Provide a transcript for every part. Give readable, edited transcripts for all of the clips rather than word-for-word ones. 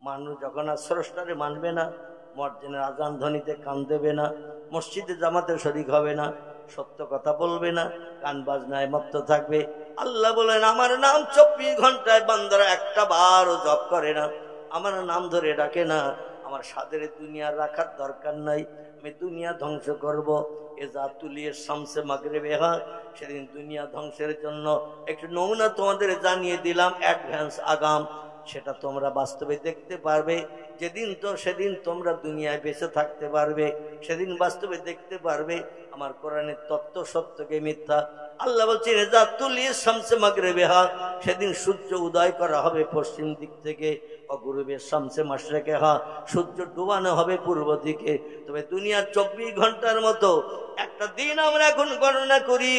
মানুষ যখন আর স্রষ্টারে মানবে না, মসজিদের আজান ধ্বনিতে কান দেবে না, মসজিদে জামাতে শরীক হবে না, সত্য কথা বলবে না, গান বাজনায় মত্ত থাকবে। আল্লাহ বলেন আমার নাম 24 ঘন্টায় বান্দারা একটা বারও জপ করে না, আমার নাম ধরে ডাকে না, আমার সাদের দুনিয়া রাখার দরকার নাই। আমি দুনিয়া ধ্বংস করব। এজা তুলিয়ে শামসে মাগরিবে হয়, সেদিন দুনিয়া ধ্বংসের জন্য একটু নমুনা তোমাদের জানিয়ে দিলাম, অ্যাডভান্স আগাম। সেটা তোমরা বাস্তবে দেখতে পারবে সেদিন তোমরা দুনিয়ায় বেঁচে থাকতে পারবে, সেদিন বাস্তবে দেখতে পারবে আমার কোরআনের তত্ত্ব সত্যকে মিথ্যা। আল্লাহ বলছেন এজা তুলিয়ে শামসে মাগরিবে হয়, সেদিন সূর্য উদয় করা হবে পশ্চিম দিক থেকে, অগুরুবে শামসে মাশরিকে হয়, সূর্য ডুবানো হবে পূর্ব দিকে। তবে দুনিয়ার 24 ঘন্টার মতো একটা দিন আমরা এখন গণনা করি,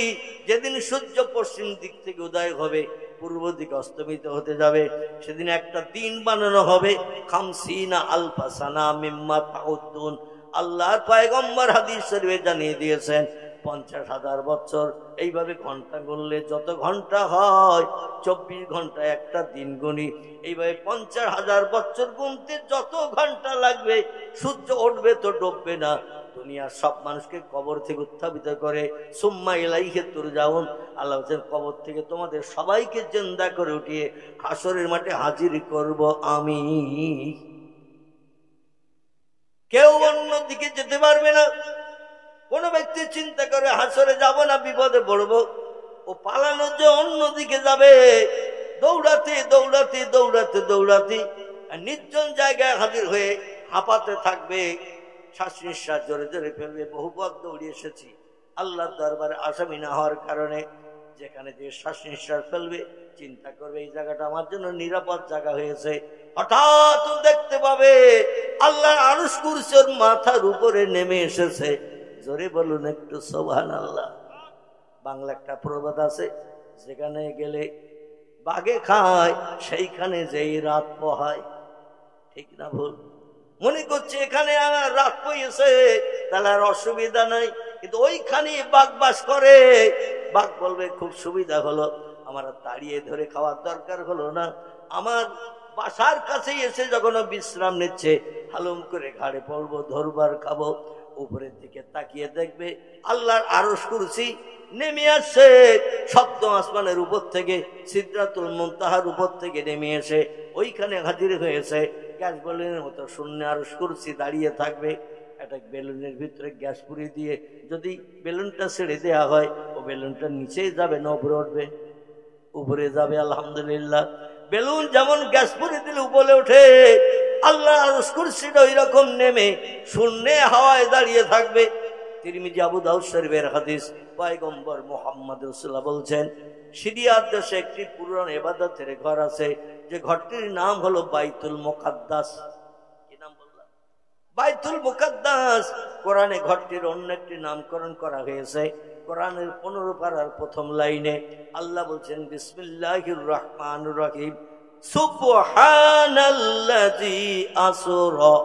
যেদিন সূর্য পশ্চিম দিক থেকে উদয় হবে পূর্ব দিকে অস্তমিত হতে যাবে, সেদিন একটা দিন বানানো হবে 50 আলফা সানা মিম্মা তাউদ্দুন। আল্লাহর পয়গম্বর হাদিস শরীফে জানিয়ে দিয়েছেন 50,000 বছর। এইভাবে ঘন্টা গুনলে যত ঘন্টা হয়, 24 ঘন্টা একটা দিন গুনি, এইভাবে 50,000 বছর গুনতে যত ঘন্টা লাগবে, সূর্য উঠবে তো ডুববে না। দুনিয়ার সব মানুষকে কবর থেকে উত্থাপিত করে সুম্মা ইলাইহি তুরজাউন। আল্লাহ বলেন কবর থেকে তোমাদের সবাইকে জিন্দা করে উঠিয়ে হাসরের মাঠে হাজির করব আমি। কেউ অন্যদিকে যেতে পারবে না। কোন ব্যক্তি চিন্তা করে হাসরে যাব না, বিপদে পড়বো, ও পালানোর যে অন্যদিকে যাবে, দৌড়াতে দৌড়াতে দৌড়াতে দৌড়াতে নির্জন জায়গায় হাজির হয়ে হাঁপাতে থাকবে, শ্বাস নিঃশ্বাস জোরে জোরে ফেলবে। বহু পথ দৌড়িয়ে এসেছি আল্লাহর দরবারে আসামি না হওয়ার কারণে। যেখানে যে শ্বাস নিঃশ্বাস ফেলবে চিন্তা করবে এই জায়গাটা আমার জন্য নিরাপদ জায়গা হয়েছে। হঠাৎ দেখতে পাবে আল্লাহর আরশ কুরসি ওর মাথার উপরে নেমে এসেছে। জোরে বলুন একটু সুবহানাল্লাহ। বাংলা একটা প্রবাদ আছে, যেখানে গেলে বাঘে খায় সেইখানে যেই রাত পোহায়। ঠিক না ভুল? মনে করছে এখানে আমার রাত পয়েছে তাহলে আর অসুবিধা নাই, কিন্তু ওইখানে বাঘ বাস করে। বাঘ বলবে খুব সুবিধা হলো, আমার তাড়িয়ে ধরে খাওয়ার দরকার হলো না। আমার বাসার কাছে এসে যখন বিশ্রাম নিচ্ছে, হালুম করে ঘাড়ে পড়বো, ধরবার খাবো। উপরের দিকে তাকিয়ে দেখবে আল্লাহর আরশ কুরসি নেমে আসছে সপ্তম আসমানের উপর থেকে, সিদরাতুল মুনতাহার উপর থেকে নেমে এসে ওইখানে হাজির হয়েছে। গ্যাস বেলুনের মতো শূন্য আরশ কুরসি দাঁড়িয়ে থাকবে। একটা বেলুনের ভিতরে গ্যাস পুড়িয়ে দিয়ে যদি বেলুনটা ছেড়ে দেওয়া হয়, ও বেলুনটা নিচেই যাবে না উপরে উঠবে? উপরে যাবে। আলহামদুলিল্লাহ। বেলুন যেমন গ্যাস পুড়িয়ে দিলে উপরে ওঠে, আল্লাহ আরশ কুরসিটা ওই রকম নেমে শূন্যে হাওয়ায় দাঁড়িয়ে থাকবে। তিরমিজি আবু দাউদ শরীফের হাদিস। পয়গম্বর মুহাম্মদ রাসূলুল্লাহ বলছেন, সিরিয়ার দেশে একটি পুরানো ইবাদতের ঘর আছে, যে ঘরটির নাম হলো বাইতুল মুকাদ্দাস। কি নাম বললাম? বাইতুল মুকাদ্দাস। কোরআনে ঘরটির অন্য একটি নামকরণ করা হয়েছে। কোরআনের 15 পারার প্রথম লাইনে আল্লাহ বলছেন বিসমিল্লাহির রহমানির রহিম, সুবহানাল্লাযী আসরা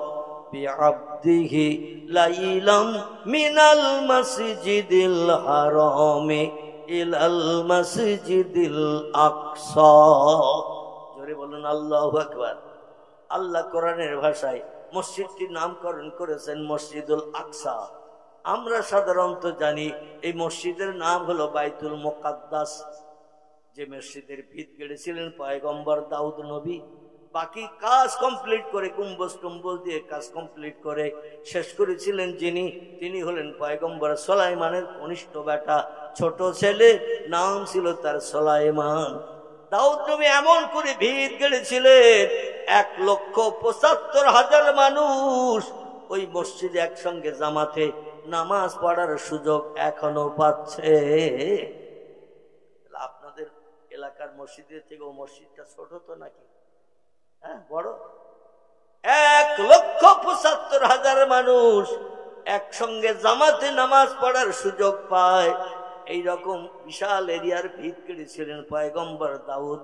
বিআবদিহি লাইলাম মিনাল মাসজিদিল হারামি ইলাল মাসজিদিল আকসা। জোরে বলুন আল্লাহু আকবার। আল্লাহ কোরআনের ভাষায় মসজিদটির নামকরণ করেছেন মসজিদুল আকসা। আমরা সাধারণত জানি এই মসজিদের নাম হলো বাইতুল মুকাদ্দাস। যে মসজিদের ভিত গেড়েছিলেন পয়গম্বর দাউদ নবী, বাকি কাজ কমপ্লিট করে কুম্বজ টুম্বজ দিয়ে কাজ কমপ্লিট করে শেষ করেছিলেন যিনি, তিনি হলেন পয়গম্বর সুলাইমানের কনিষ্ঠ বেটা, ছোট ছেলে, নাম ছিল তার সুলাইমান। দাউদ নবী এমন করে ভিত গেড়েছিলেন 1,75,000 মানুষ ওই মসজিদে একসঙ্গে জামাতে নামাজ পড়ার সুযোগ এখনো পাচ্ছে। আপনাদের এলাকার মসজিদের থেকে ও মসজিদটা ছোট তো নাকি? হ্যাঁ, বড়। 1,75,000 মানুষ একসঙ্গে জামাতে নামাজ পড়ার সুযোগ পায়। এইরকম বিশাল এরিয়ার ভিত কেড়েছিলেন পয়গম্বর দাউদ।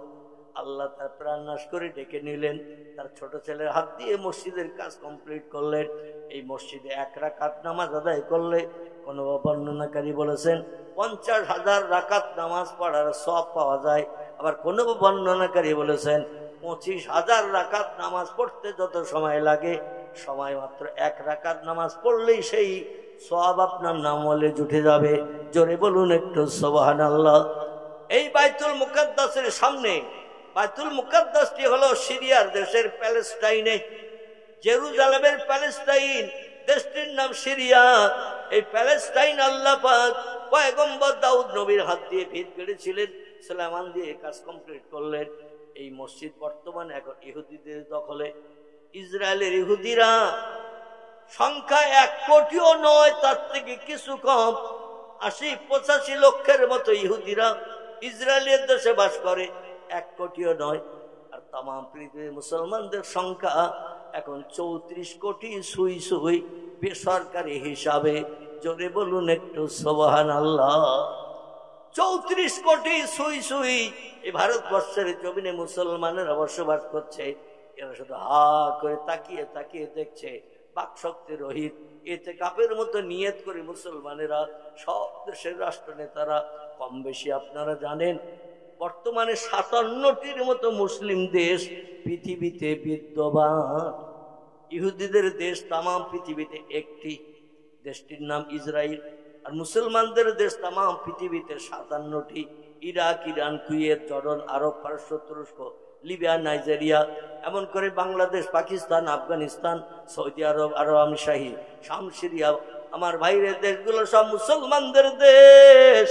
আল্লাহ তার প্রাণ নাশ করে ডেকে নিলেন, তার ছোট ছেলের হাত দিয়ে মসজিদের কাজ কমপ্লিট করলেন। এই মসজিদে 1 রাকাত নামাজ আদায় করলে, কোনো বর্ণনাকারী বলেছেন 50,000 রাকাত নামাজ পড়ার সওয়াব পাওয়া যায়। আবার কোনো বর্ণনাকারী বলেছেন 25,000 রাকাত নামাজ পড়তে যত সময় লাগে, সময় মাত্র 1 রাকাত নামাজ পড়লেই সেই সওয়াব আপনার আমলে জুটে যাবে। জোরে বলুন একটু সুবহানাল্লাহ। এই বাইতুল মুকাদ্দাসের সামনে, বাইতুল মুকাদ্দাসটি হলো সিরিয়ার দেশের প্যালেস্টাইনে, জেরুজালেমের প্যালেস্টাইন, দেশটির নাম সিরিয়া। এই প্যালেস্টাইন আল্লাহ পাক পয়গম্বর দাউদ নবীর হাত দিয়ে ভিত গড়েছিলেন, সুলাইমান দিয়ে কাজ কমপ্লিট করলেন। এই মসজিদ বর্তমানে এখন ইহুদিদের দখলে। ইসরায়েলের ইহুদিরা সংখ্যা 1 কোটিও নয়, তার থেকে কিছু কম, 80-85 লক্ষের মতো ইহুদিরা ইসরায়েলের দেশে বাস করে, 1 কোটিও নয়। আর তাম পৃথিবীর মুসলমানদের সংখ্যা এখন 34 কোটি সুই সুই বেসরকারি হিসাবে। জোরে বলুন একটু সুবহানাল্লাহ। 34 কোটি সুই সুই এই ভারতবর্ষের জমিনে মুসলমানেরা বসবাস করছে। এরা শুধু হা করে তাকিয়ে তাকিয়ে দেখছে। বাকশক্তি রহিত এতে কাপের মতো নিয়ত করে মুসলমানেরা, সব দেশের রাষ্ট্রনেতারা কম বেশি আপনারা জানেন, বর্তমানে 57টির মতো মুসলিম দেশ পৃথিবীতে বিদ্যমান। ইহুদিদের দেশ তামাম পৃথিবীতে একটি, দেশটির নাম ইসরায়েল। আর মুসলমানদের দেশ তামাম পৃথিবীতে 57টি। ইরাক, ইরান, কুয়েত, জর্ডান, আরব, পারস্য, তুরস্ক, লিবিয়া, নাইজেরিয়া, এমন করে বাংলাদেশ, পাকিস্তান, আফগানিস্তান, সৌদি আরব, আরব আমিরশাহী, শাম, সিরিয়া, আমার ভাইয়ের দেশগুলো সব মুসলমানদের দেশ।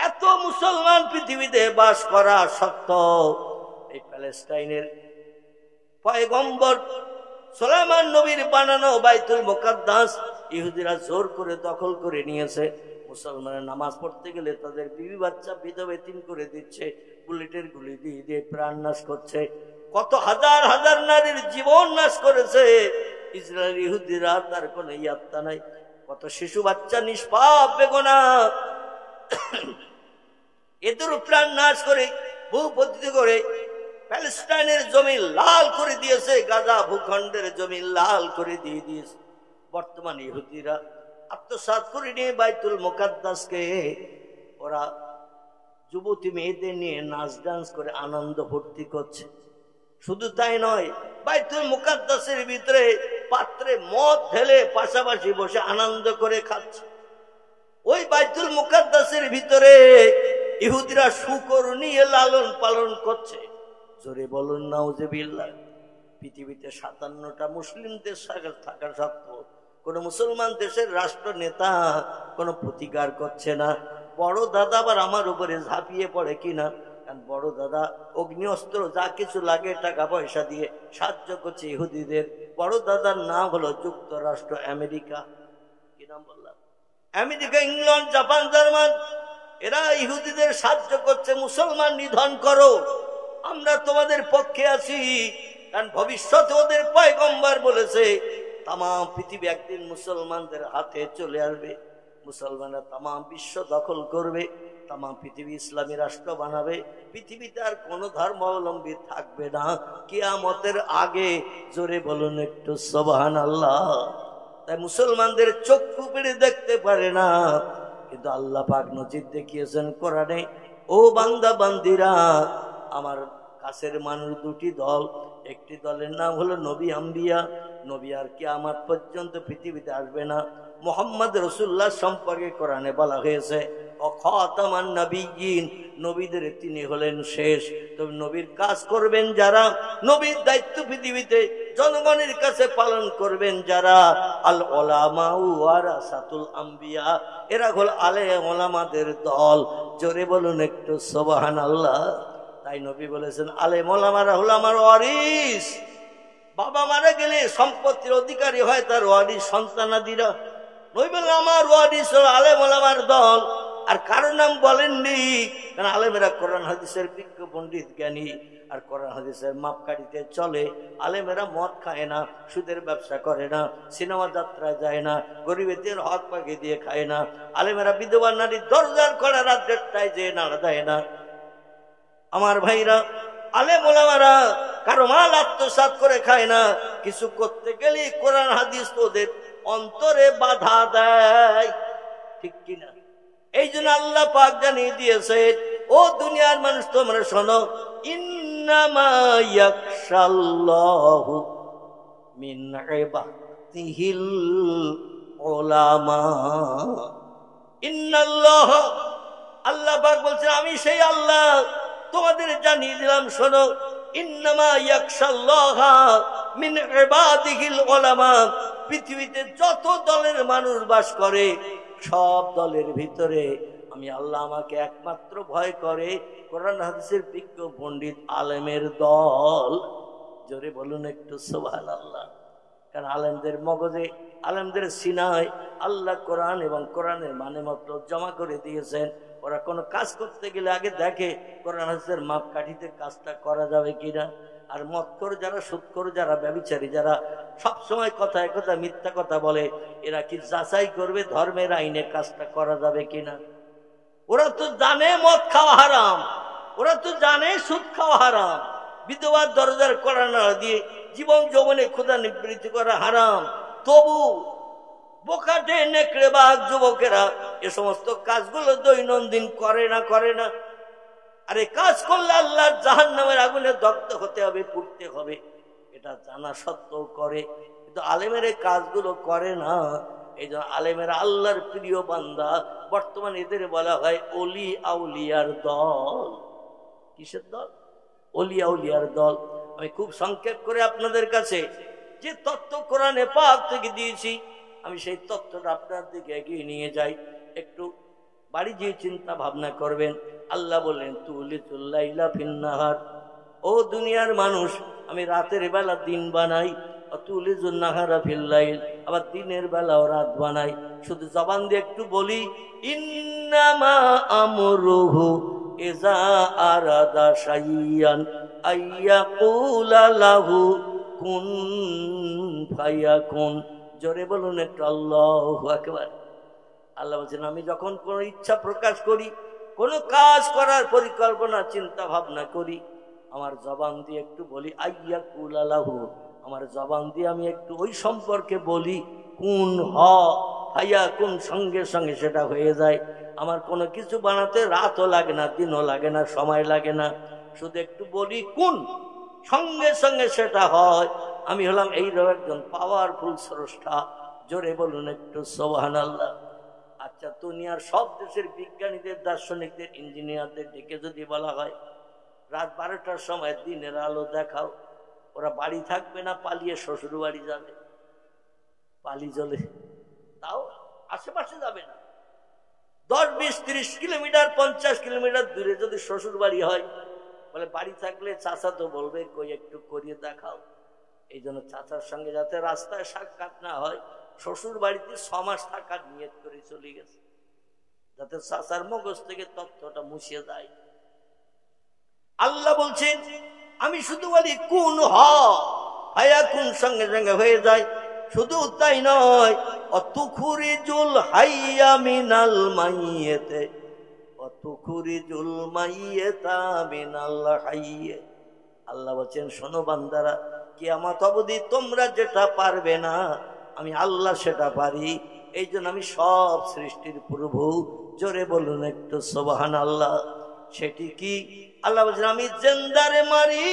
এত মুসলমান পৃথিবীতে বাস করা সত্ত্বেও এই প্যালেস্টাইনের পয়গম্বর সুলাইমান নবীর বানানো বাইতুল মুকাদ্দাস ইহুদিরা জোর করে দখল করে নিয়েছে। মুসলমানের নামাজ পড়তে গেলে তাদের বিবি বাচ্চা বিধবা এতিম করে দিচ্ছে, বুলেটের গুলি দিয়ে দিয়ে প্রাণ নাশ করছে। কত হাজার হাজার নারীর জীবন নাশ করেছে ইসরায়েল ইহুদিরা, তার কোনো ইয়াত্তা নাই। কত শিশু বাচ্চা নিষ্পাপ বেগুনা, এদেরও প্রাণ নাশ করে ভূপতিত করে প্যালেস্টাইনের জমি লাল করে দিয়েছে, গাজা ভূখণ্ডের জমি লাল করে দিয়ে দিয়েছে। বর্তমান ইহুদিরা আত্মসাৎ করে নিয়ে বাইতুল মুকাদ্দাসকে ওরা যুবতী মেয়েদের নিয়ে নাচ ডান্স করে আনন্দ ফুর্তি করছে। শুধু তাই নয়, বাইতুল মুকাদ্দাসের ভিতরে পাত্রে মদ ঢেলে পাশাপাশি বসে আনন্দ করে খাচ্ছে। ওই বাইতুল মুকাদ্দাসের ভিতরে ইহুদিরা শূকর নিয়ে লালন পালন করছে। জোরে বলুন নাউজুবিল্লাহ। পৃথিবীতে 57টা মুসলিম দেশ থাকা সত্ত্বেও কোন মুসলমান দেশের রাষ্ট্র নেতা কোনো প্রতিকার করছে না। বড় দাদা আবার আমার উপরে ঝাঁপিয়ে পড়ে কিনা, কারণ বড় দাদা অগ্নি অস্ত্র যা কিছু লাগে টাকা পয়সা দিয়ে সাহায্য করছে ইহুদিদের। বড় দাদার নাম হলো যুক্তরাষ্ট্র আমেরিকা। কি নাম বললাম? আমেরিকা, ইংল্যান্ড, জাপান, জার্মান, এরা ইহুদিদের সাহায্য করছে। মুসলমান নিধন করো, আমরা তোমাদের পক্ষে আছি। কারণ ভবিষ্যতে ওদের পয়গম্বর বলেছে তামাম পৃথিবী একদিন মুসলমানদের হাতে চলে আসবে। মুসলমানরা তামাম বিশ্ব দখল করবে, তামাম পৃথিবী ইসলামী রাষ্ট্র বানাবে। পৃথিবীতে আর কোনো ধর্মাবলম্বী থাকবে না কিয়ামতের আগে। জোরে বলুন একটু সুবহানাল্লাহ। তাই মুসলমানদের চক্ষু পেড়ে দেখতে পারে না, কিন্তু আল্লাহ পাক নজির দেখিয়েছেন কোরআনে। ও বান্দা বান্দিরা, আমার কাছের মানুষ দুটি দল, একটি দলের নাম হলো নবী আম্বিয়া। নবী আর কিয়ামত পর্যন্ত পৃথিবীতে আসবে না। মুহাম্মদ রাসূলুল্লাহ সম্পর্কে কোরআনে বলা হয়েছে ও খাতামান নবিয়্যিন, নবীদের তিনি হলেন শেষ। তবে নবীর কাজ করবেন যারা, নবীর দায়িত্ব পৃথিবীতে জনগণের কাছে পালন করবেন যারা, আল উলামাউ ওয়ারাসাতুল আম্বিয়া, এরা হল আলেম ওলামাদের দল। জোরে বলুন একটু সুবহানাল্লাহ। তাই নবী বলেছেন আলেম ওলামারা হলো আমার ওয়ারিস। বাবা মারা গেলে সম্পত্তির অধিকারী হয় তার ওয়ারিস সন্তানাদিরা। নবী বললেন আমার ওয়ারিস হলো আলেম ওলামার দল। আর কারো নাম বলেননি, কারণ আলেমেরা কোরআন হাদিসের বিজ্ঞ পণ্ডিত জ্ঞানী, আর কোরআন হাদিসের মাপকাঠিতে চলে। আলেমেরা মদ খায় না, সুদের ব্যবসা করে না, সিনেমা যাত্রায় যায় না, গরিবের হক পাকে দিয়ে খায় না। আলেমেরা বিধবা নারীর দরজার করা রাত 1টায় যেয়ে নাড়া দেয় না। আমার ভাইরা, আলেম ওলামারা কারো মাল আত্মসাৎ করে খায় না। কিছু করতে গেলে কোরআন হাদিস ওদের অন্তরে বাধা দেয়, ঠিক কিনা? এই জন্য আল্লাহ পাক জানিয়ে দিয়েছে, ও দুনিয়ার মানুষ তোমরা শোনো, ইন্নামা ইয়াখশাল্লাহু মিন ইবাদিহিল উলামা। ইন্নাল্লাহ, আল্লাহ পাক বলছেন আমি সেই আল্লাহ, তোমাদের জানিয়ে দিলাম শোনো। ইন্নামা ইয়াখশাল্লাহ মিন ইবাদিহিল উলামা, পৃথিবীতে যত দলের মানুষ বাস করে সব দলের ভিতরে আমি আল্লাহ আমাকে একমাত্র ভয় করে কোরআন হাদিসের বিজ্ঞ পণ্ডিত আলেমের দল। জোরে বলুন একটু সুবহানাল্লাহ। কারণ আলেমদের মগজে, আলেমদের সিনায় আল্লাহ কোরআন এবং কোরআনের মানে মতো জমা করে দিয়েছেন। ওরা কোনো কাজ করতে গেলে আগে দেখে কোরআন হাদিসের মাপকাঠিতে কাজটা করা যাবে কিনা। আর মদখোর যারা, সুদখোর যারা, ব্যভিচারী যারা সবসময় কথায় কথা মিথ্যা কথা বলে, এরা কি যাচাই করবে ধর্মের আইনে কাজটা করা যাবে কিনা? ওরা তো জানে মদ খাওয়া হারাম, ওরা তো জানে সুদ খাওয়া হারাম, বিধবার দরজার কড়া নাড়া দিয়ে জীবন যৌবনে ক্ষুধা নিবৃত্তি করা হারাম, তবু বোকাটে নেকড়ে বাঘ যুবকেরা এ সমস্ত কাজগুলো দৈনন্দিন করে না। আরে কাজ করলে আল্লাহর জাহান্নামের আগুনে দগ্ধ হতে হবে, পুড়তে হবে, এটা জানা সত্ত্বেও করে। কিন্তু আলেমের এই কাজগুলো করে না। এই জন্য আলেমেরা আল্লাহর প্রিয় বান্দা। বর্তমানে এদের বলা হয় অলি আউলিয়ার দল। কিসের দল? অলি আউলিয়ার দল। আমি খুব সংক্ষেপ করে আপনাদের কাছে যে তত্ত্ব কোরআনে পাক থেকে দিয়েছি, আমি সেই তত্ত্বটা আপনার দিকে এগিয়ে নিয়ে যাই। একটু বাড়ি গিয়ে চিন্তা ভাবনা করবেন। আল্লাহ বললেন তুলিতুল লাইলা ফিন্নাহার, ও দুনিয়ার মানুষ আমি রাতের বেলা দিন বানাই, তুলিজুন নাহারা ফিল লাইল, আবার দিনের বেলাও রাত বানাই। শুধু জবান দিয়ে একটু বলি ইন্নামা আমরুহু ইযা আরাদা শাইয়ান আইয়াকুলা লাহু কুন ফায়াকুন। জোরে বলুন একটু আল্লাহু আকবার। আল্লাহ বলছেন আমি যখন কোনো ইচ্ছা প্রকাশ করি, কোনো কাজ করার পরিকল্পনা চিন্তা ভাবনা করি, আমার জবান দিয়ে একটু বলি আইয়াকুলা লাহু, আমার জবান দিয়ে আমি একটু ওই সম্পর্কে বলি কুন হ ফায়াকুন, সঙ্গে সঙ্গে সেটা হয়ে যায়। আমার কোনো কিছু বানাতে রাতও লাগে না, দিনও লাগে না, সময় লাগে না, শুধু একটু বলি কুন, সঙ্গে সঙ্গে সেটা হয়। আমি হলাম এইরকম একজন পাওয়ারফুল স্রষ্টা। জোরে বলুন একটু সুবহানাল্লাহ। আচ্ছা, দুনিয়ার সব দেশের বিজ্ঞানীদের, দার্শনিকদের, ইঞ্জিনিয়ারদের ডেকে যদি বলা হয় রাত 12টার সময় দিনের আলো দেখাও, ওরা বাড়ি থাকবে না, পালিয়ে শ্বশুর বাড়ি যাবে। পালি জ্বলে, তাও আশেপাশে যাবে না। 10, 20, 30 কিলোমিটার, 50 কিলোমিটার দূরে যদি শ্বশুর বাড়ি হয়, বলে বাড়ি থাকলে চাচা তো বলবে কই একটু করিয়ে দেখাও। এই জন্য চাচার সঙ্গে যাতে রাস্তায় সাক্ষাৎ না হয়, শ্বশুর বাড়িতে 6 মাস থাকার নিয়ত করে চলে গেছে, যাতে চাচার মগজ থেকে তথ্যটা মুছিয়ে যায়। আল্লাহ বলছেন আমি শুধু বলি কুন হ ফায়াকুন, সঙ্গে সঙ্গে হয়ে যায়। শুধু তাই নয়, অতুখরিজুল হাইয়া মিনাল মাইয়িতে অতুখরিজুল মাইয়িতা মিনাল হাইয়্যি। আল্লাহ বলছেন শোনো বান্দারা, কিয়ামত অবধি তোমরা যেটা পারবে না আমি আল্লাহ সেটা পারি। এই জন্য আমি সব সৃষ্টির প্রভু। জোরে বলুন একটু সুবহানাল্লাহ। সেটি কি? আল্লাহ বলছেন আমি জিন্দারে মারি,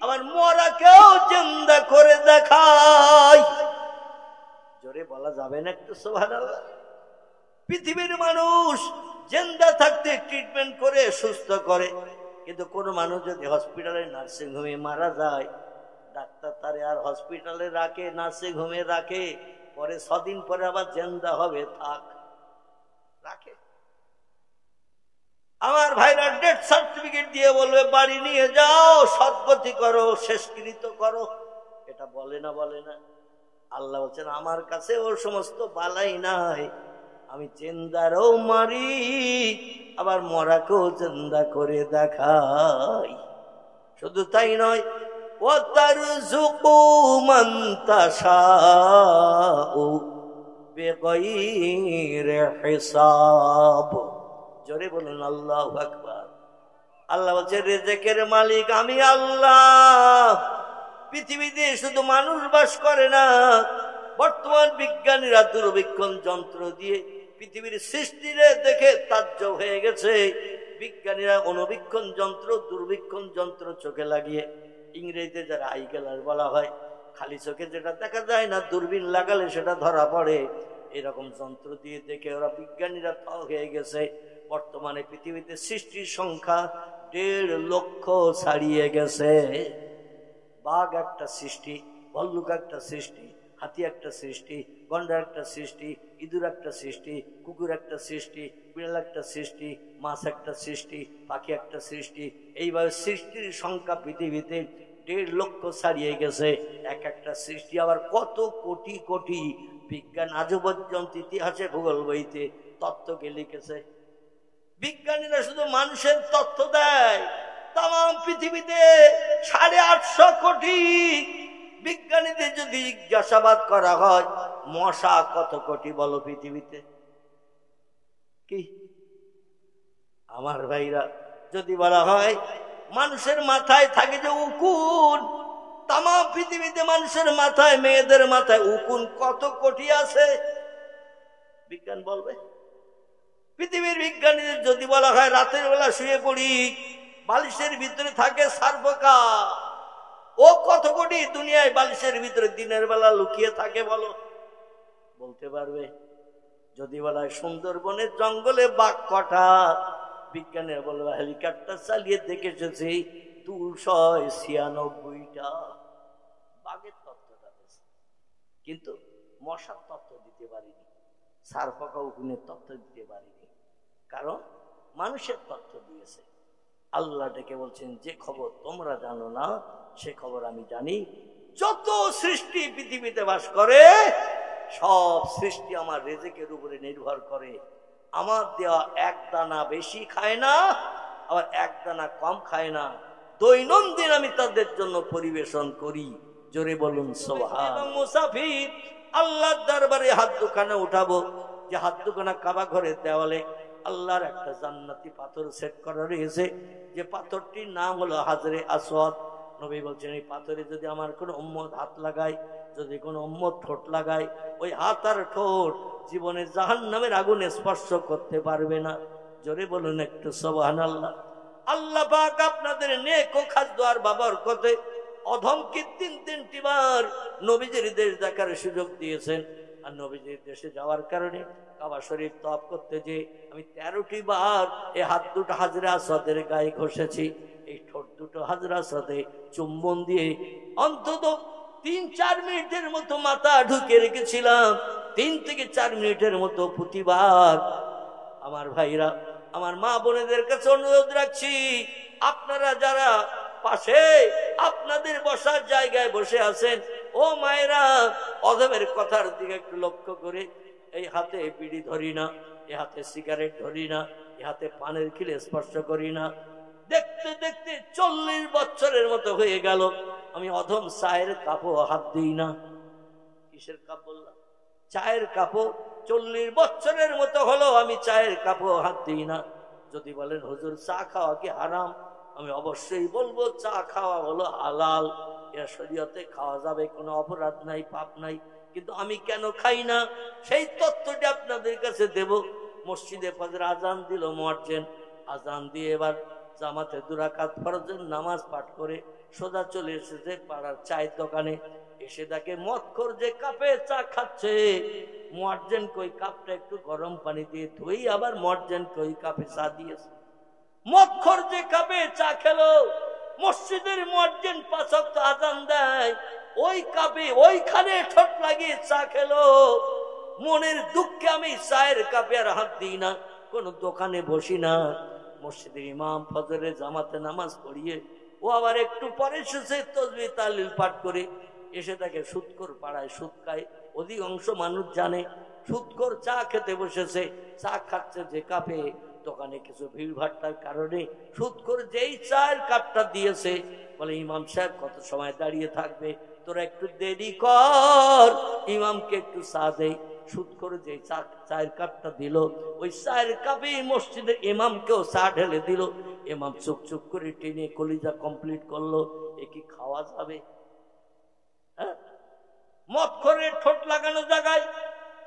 আবার মরাকেও জিন্দা করে দেখাই। জোরে বলা যাবে না একটু সুবহানাল্লাহ? পৃথিবীর মানুষ জিন্দা থাকতে ট্রিটমেন্ট করে সুস্থ করে, কিন্তু কোনো মানুষ যদি হসপিটালে, নার্সিং হোমে মারা যায়, ডাক্তার তারে আর হসপিটালে রাখে, নার্সিং হোমে রাখে, পরে 6 দিন পরে আবার জিন্দা হবে, থাক রাখে। আমার ভাইরা ডেথ সার্টিফিকেট দিয়ে বলবে বাড়ি নিয়ে যাও, সদ্গতি করো, শেষকৃত করো। এটা বলে না? বলে না? আল্লাহ বলছেন আমার কাছে ওর সমস্ত বালাই নাই, আমি জিন্দারও মারি, আবার মরাকেও জিন্দা করে দেখাই। শুধু তাই নয়, ওয়াতারযুকু মান তাশাউ বিগাইরি হিসাব। জোরে বলুন আল্লাহু আকবার। আল্লাহ বলছে রিজিকের মালিক আমি আল্লাহ। পৃথিবীতে শুধু মানুষ বাস করে না, বর্তমান বিজ্ঞানীরা দূরবীক্ষণ যন্ত্র দিয়ে পৃথিবীর সৃষ্টিরে দেখে তাজ্জব হয়ে গেছে। বিজ্ঞানীরা অনুবীক্ষণ যন্ত্র দূরবীক্ষণ যন্ত্র চোখে লাগিয়ে, ইংরেজিতে যারা আই গ্লাস বলা হয়, খালি চোখে যেটা দেখা যায় না, দূরবীন লাগালে সেটা ধরা পড়ে, এরকম যন্ত্র দিয়ে দেখে ওরা বিজ্ঞানীরা থ হয়ে গেছে। বর্তমানে পৃথিবীতে সৃষ্টির সংখ্যা 1.5 লক্ষ ছাড়িয়ে গেছে। বাঘ একটা সৃষ্টি, ভল্লুক একটা সৃষ্টি, হাতি একটা সৃষ্টি, গন্ডার একটা সৃষ্টি, ইঁদুর একটা সৃষ্টি, কুকুর একটা সৃষ্টি, বিড়াল একটা সৃষ্টি, মাছ একটা সৃষ্টি, পাখি একটা সৃষ্টি। এইভাবে সৃষ্টির সংখ্যা পৃথিবীতে 1.5 লক্ষ ছাড়িয়ে গেছে। এক একটা সৃষ্টি আবার কত কোটি কোটি। বিজ্ঞান আজও পর্যন্ত ইতিহাসে ভূগোল বইতে তত্ত্বকে লিখেছে। বিজ্ঞানীরা শুধু মানুষের তথ্য দেয়, তাম পৃথিবীতে 850 কোটি। বিজ্ঞানীদের যদি জিজ্ঞাসাবাদ করা হয়, মশা কত কোটি বলো পৃথিবীতে? কি আমার ভাইরা, যদি বলা হয় মানুষের মাথায় থাকে যে উকুন, তাম পৃথিবীতে মানুষের মাথায়, মেয়েদের মাথায় উকুন কত কোটি আছে? বিজ্ঞান বলবে। পৃথিবীর বিজ্ঞানীদের যদি বলা হয় রাতের বেলা শুয়ে পড়ি, বালিশের ভিতরে থাকে সার্বকা, ও কত কোটি দুনিয়ায় বালিশের ভিতরে দিনের বেলা লুকিয়ে থাকে বলো? বলতে পারবে। যদি বলা হয় সুন্দরবনের জঙ্গলে বাঘ কটা, বিজ্ঞানীরা বলবে হেলিকপ্টার চালিয়ে দেখে এসেছি 296টা। বাঘের তত্ত্বটা পেয়েছে, কিন্তু মশার তত্ত্ব দিতে পারিনি, সারপকা উকুনের তত্ত্ব দিতে পারিনি, কারণ মানুষের তত্ত্ব দিয়েছে। আল্লাহ ডেকে বলছেন যে খবর তোমরা জানো না সে খবর আমি জানি। যত সৃষ্টি পৃথিবীতে বাস করে সব সৃষ্টি আমার রিজিকের উপরে নির্ভর করে। আমার দেওয়া এক দানা বেশি খায় না, আবার এক দানা কম খায় না। দৈনন্দিন আমি তাদের জন্য পরিবেশন করি। জোরে বলুন সুবহান। মুসাফির আল্লাহর দরবারে হাত দুখানা উঠাবো, যে হাত দুখানা কাবা ঘরের দেওয়ালে আল্লাহর একটা জান্নাতি পাথর সেট করা রয়েছে, যে পাথরটির নাম হলো হাজরে আসওয়াদ। নবী বলছেন এই পাথরে যদি আমার কোনো উম্মত হাত লাগায়, যদি কোনো উম্মত ঠোঁট লাগায়, ওই হাত আর ঠোঁট জীবনে জাহান্নামের আগুনে স্পর্শ করতে পারবে না। জোরে বলুন একটু সুবহানাল্লাহ। আল্লাহ পাক আপনাদের নেক ও খাদ্য আর বাবরকতে অধমকে 3টি বার নবীজির দেশ দেখার সুযোগ দিয়েছেন। আর নবীজির দেশে যাওয়ার কারণে কাবা শরীফ তওয়াফ করতে যে আমি 13টি বার এই হাত দুটো হাজরে আসওয়াদের গায়ে ঘষেছি, এই ঠোঁট দুটো হাজরে আসওয়াদে চুম্বন দিয়ে অন্তত 3-4 মিনিটের মতো মাথা ঢুকে রেখেছিলাম। 3 থেকে 4 মিনিটের মতো প্রতিবার। আমার ভাইরা, আমার মা বোনেদের কাছে অনুরোধ রাখছি, আপনারা যারা পাশে আপনাদের বসার জায়গায় বসে আছেন, ও মায়েরা, অধমের কথার দিকে একটু লক্ষ্য করে, এই হাতে বিড়ি ধরি না, এ হাতে সিগারেট ধরি না, এ হাতে পানের খিলে স্পর্শ করি না। দেখতে দেখতে 40 বছরের মতো হয়ে গেল আমি অধম চায়ের কাপও হাত দিই না। কিসের কাপ বললাম? চায়ের কাপও। 40 বছরের মতো হলো আমি চায়ের কাপও হাত দিই না। যদি বলেন হুজুর চা খাওয়া কি হারাম, আমি অবশ্যই বলবো চা খাওয়া হলো হালাল, এর শরীয়তে খাওয়া যাবে, কোনো অপরাধ নাই, পাপ নাই। কিন্তু আমি কেন খাই না সেই তথ্যটি আপনাদের কাছে দেব। মসজিদে ফজর আজান দিল মুয়াজ্জিন, আজান দিয়ে এবার জামাতে 2 রাকাত ফরজের নামাজ পাঠ করে সোজা চলে এসেছে পাড়ার চায়ের দোকানে। এসে দেখে মদখোর যে কাপে চা খাচ্ছে, মুয়াজ্জিন কই কাপটা একটু গরম পানি দিয়ে ধুই, আবার মুয়াজ্জিন কই কাপে চা দিয়েছে। মদখোর যে কাপে চা খেলো, মসজিদের মুয়াজ্জিন 5 ওয়াক্ত আজান দেয়, ওই কাপে ওইখানে ঠোঁট লাগিয়ে চা খেলো। মনের দুঃখে আমি চায়ের কাপে আর হাত দিই না, কোনো দোকানে বসি না। মসজিদের ইমাম ফজরের জামাতে নামাজ পড়িয়ে ও আবার একটু পরে এসেছে তাসবিহ তাহলিল পাঠ করে। এসে তাকে সুদখোর পাড়ায় সুদ খায়, অধিকাংশ মানুষ জানে সুদখোর চা খেতে বসেছে। চা খাচ্ছে যে কাপে, দোকানে কিছু ভিড় ভাট্টার কারণে সুদখোর যেই চায়ের কাপটা দিয়েছে, বলে ইমাম সাহেব কত সময় দাঁড়িয়ে থাকবে, তোরা একটু দেরি কর, ইমামকে একটু চা দেই। সুদখোর যে চায়ের কাপটা দিল, ওই চায়ের কাপে মসজিদের ইমামকেও চা ঢেলে দিল। ইমাম চুপ চুপ করে টেনে কলিজা কমপ্লিট করলো। এ কি খাওয়া যাবে? হ্যাঁ, মদখোরের ঠোঁট লাগানো জায়গায়,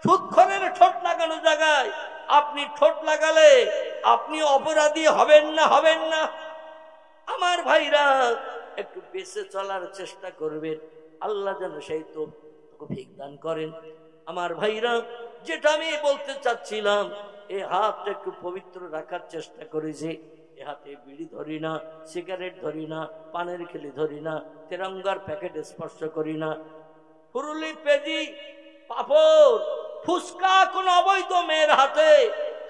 সুদখোরের ঠোঁট লাগানো জায়গায় আপনি ঠোঁট লাগালে আপনি অপরাধী হবেন না, হবেন না। আমার ভাইরা একটু বেঁচে চলার চেষ্টা করবেন, আল্লাহ যেন সেই তৌফিক দান করেন। আমার ভাইরা, যেটা আমি বলতে চাচ্ছিলাম, এই হাতটা একটু পবিত্র রাখার চেষ্টা করেছি। এ হাতে বিড়ি ধরি না, সিগারেট ধরি না, পানের খেলি ধরি না, তেরঙ্গার প্যাকেট স্পর্শ করি না, ফুরুলি, পেজি, পাপড়, ফুসকা কোন অবৈধ মেয়ের হাতে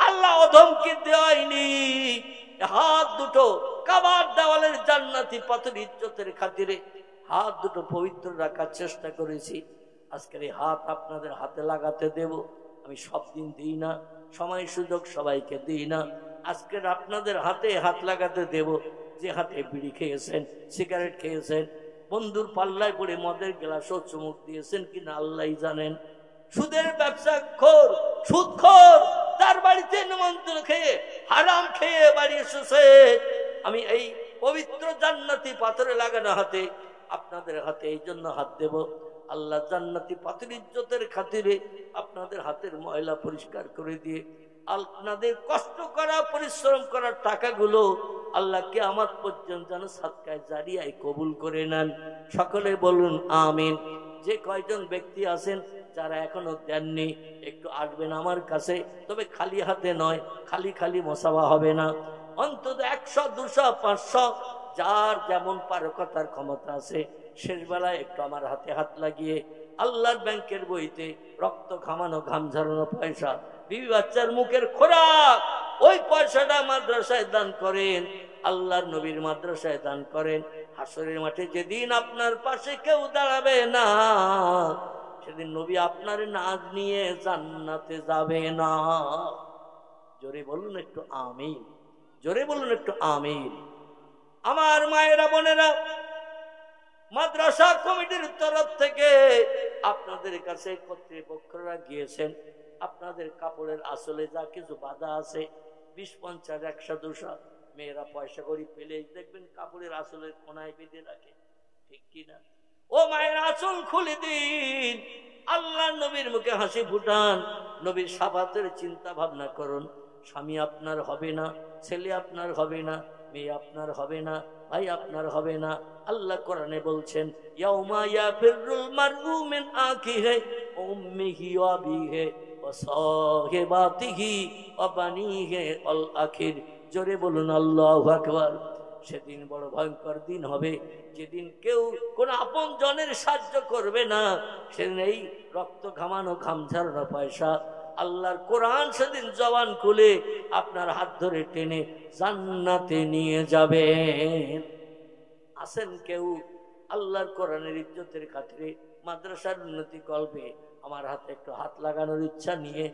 আল্লাহ অধমকে দেয়নি। হাত দুটো কাবার দেওয়ালের জান্নাতি পাথর ইজ্জতের খাতিরে হাত দুটো পবিত্র রাখার চেষ্টা করেছি। আজকের এই হাত আপনাদের হাতে লাগাতে দেব। আমি সব দিন দিই না, সময় সুযোগ সবাইকে দিই না। আজকের আপনাদের হাতে হাত লাগাতে দেব, যে হাতে বিড়ি খেয়েছেন, সিগারেট খেয়েছেন, বন্ধুর পাল্লায় পড়ে মদের গ্লাসও চুমুক দিয়েছেন কিনা আল্লাহই জানেন। সুদের ব্যবসা খোর, সুদখোর, তার বাড়িতে নিমন্ত্রণ খেয়ে হারাম খেয়ে বাড়ি এসেছে। আমি এই পবিত্র জান্নাতি পাথরে লাগানো হাতে আপনাদের হাতে এই জন্য হাত দেব, আল্লাহ জান্নাতি পাথর ইজ্জতের খাতিরে আপনাদের হাতের ময়লা পরিষ্কার করে দিয়ে আপনাদের কষ্ট করা পরিশ্রম করার টাকাগুলো আল্লাহ কিয়ামত পর্যন্ত যেন সাদকায়ে জারিয়ায় কবুল করে নেন। সকলে বলুন আমিন। যে কয়জন ব্যক্তি আছেন যারা এখনো দেননি, একটু আসবেন আমার কাছে, তবে খালি হাতে নয়, খালি খালি মোসাফা হবে না। অন্তত 100, 200, 500 যার যেমন পারকতার ক্ষমতা আছে, শেষ বেলায় একটু আমার হাতে হাত লাগিয়ে আল্লাহর ব্যাংকের বইতে রক্ত ঘামানো, ঘাম ঝরানো পয়সা, বিবি বাচ্চার মুখের খোরাক, ওই পয়সাটা মাদ্রাসায় দান করেন, আল্লাহর নবীর মাদ্রাসায় দান করেন। হাসরের মাঠে যেদিন আপনার পাশে কেউ দাঁড়াবে না, সেদিন নবী আপনার নাজ নিয়ে জান্নাতে যাবে না। জোরে বলুন একটু আমিন, জোরে বলুন একটু আমিন। আমার মায়েরা, বোনেরা, মাদ্রাসা কমিটির তরফ থেকে আপনাদের কাছে কর্তৃপক্ষরা গিয়েছেন, আপনাদের কাপড়ের আসলে যা কিছু বাধা আছে, 20, 50, 100, 200 মেয়েরা পয়সা করি পেলে দেখবেন কাপড়ের আসলের কোনায় বেঁধে রাখে, ঠিক কিনা? ও মায়ের আঁচল খুলে দিন, আল্লাহ নবীর মুখে হাসি ফুটান, নবীর শাফাতের চিন্তা ভাবনা করুন। স্বামী আপনার হবে না, ছেলে আপনার হবে না, মেয়ে আপনার হবে না, ভাই আপনার হবে না। আল্লাহ কোরআনে বলছেন, ইয়াউমা ইয়াফিরুল মারউ মিন আখিহি ওয়া উম্মিহি ওয়া আবিহি ওয়া সাহিবাতিহি ওয়া বানিহি আল আখির। জোরে বলুন আল্লাহু আকবার। সেদিন বড় ভয়ঙ্কর দিন হবে, যেদিন কেউ কোন আপন জনের সাহায্য করবে না। সেদিন এই রক্ত ঘামানো, ঘাম ঝরানো পয়সা আল্লাহর কোরআন সেদিন জবান খুলে আপনার হাত ধরে টেনে জান্নাতে নিয়ে যাবেন। আসেন কেউ আল্লাহর কোরআনের ইজ্জতের খাতিরে, মাদ্রাসার উন্নতি কল্পে আমার হাতে একটু হাত লাগানোর ইচ্ছা নিয়ে